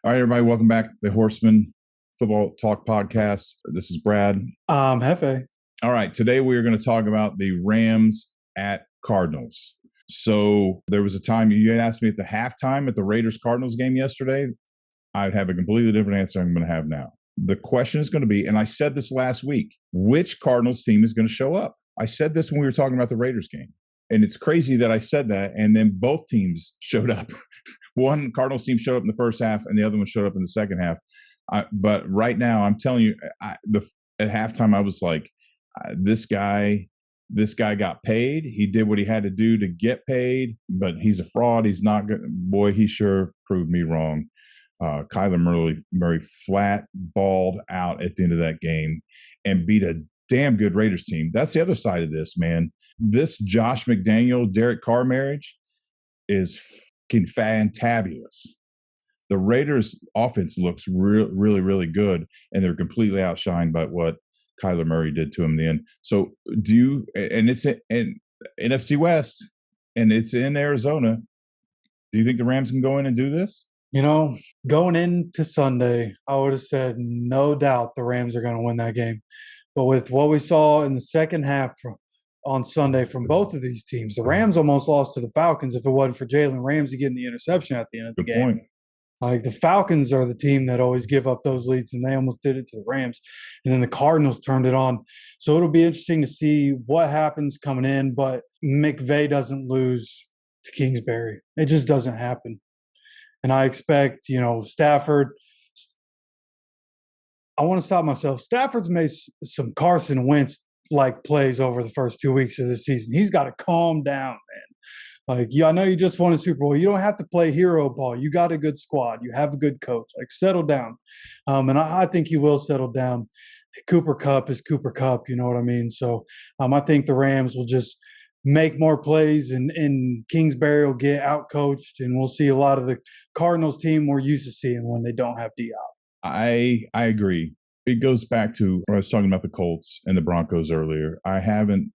All right, everybody, welcome back to the Horseman Football Talk Podcast. This is Brad. Hefe. All right, today we are going to talk about the Rams at Cardinals. So there was a time you had asked me at the halftime at the Raiders-Cardinals game yesterday. I'd have a completely different answer I'm going to have now. The question is going to be, and I said this last week, which Cardinals team is going to show up? I said this when we were talking about the Raiders game. And it's crazy that I said that, and then both teams showed up. One Cardinals team showed up in the first half, and the other one showed up in the second half. But right now, I'm telling you, at halftime, I was like, this guy got paid. He did what he had to do to get paid, but he's a fraud. He's not good. Boy, he sure proved me wrong. Kyler Murray flat balled out at the end of that game and beat a damn good Raiders team. That's the other side of this, man. This Josh McDaniel, Derek Carr marriage is fucking fantabulous. The Raiders offense looks really, really good, and they're completely outshined by what Kyler Murray did to him in the end. So and it's in NFC West, and it's in Arizona. Do you think the Rams can go in and do this? You know, going into Sunday, I would have said no doubt the Rams are going to win that game. But with what we saw in the second half on Sunday from both of these teams, the Rams almost lost to the Falcons if it wasn't for Jalen Ramsey getting the interception at the end of the game. Good point. Like, the Falcons are the team that always give up those leads, and they almost did it to the Rams. And then the Cardinals turned it on. So it'll be interesting to see what happens coming in, but McVay doesn't lose to Kingsbury. It just doesn't happen. And I expect, Stafford – I want to stop myself. Stafford's made some Carson Wentz-like plays over the first 2 weeks of the season. He's got to calm down, man. Like, I know you just won a Super Bowl. You don't have to play hero ball. You got a good squad. You have a good coach. Like, settle down. And I think he will settle down. Cooper Kupp is Cooper Kupp, you know what I mean? So I think the Rams will just make more plays, and Kingsbury will get out-coached, and we'll see a lot of the Cardinals team we're used to seeing when they don't have D-Hop. I agree. It goes back to when I was talking about the Colts and the Broncos earlier. I haven't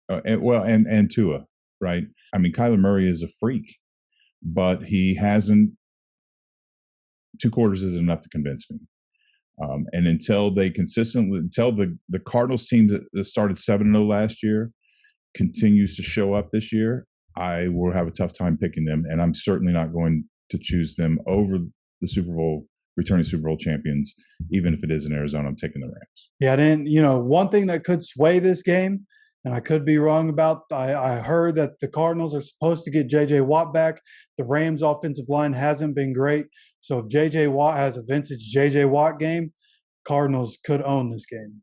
and Tua, right? I mean, Kyler Murray is a freak, but he hasn't. 2 quarters isn't enough to convince me. And until the Cardinals team that started 7-0 last year continues to show up this year, I will have a tough time picking them, and I'm certainly not going to choose them over the Super Bowl. Returning Super Bowl champions, even if it is in Arizona, I'm taking the Rams. Yeah, and one thing that could sway this game, and I could be wrong about, I heard that the Cardinals are supposed to get J.J. Watt back. The Rams' offensive line hasn't been great. So if J.J. Watt has a vintage J.J. Watt game, Cardinals could own this game.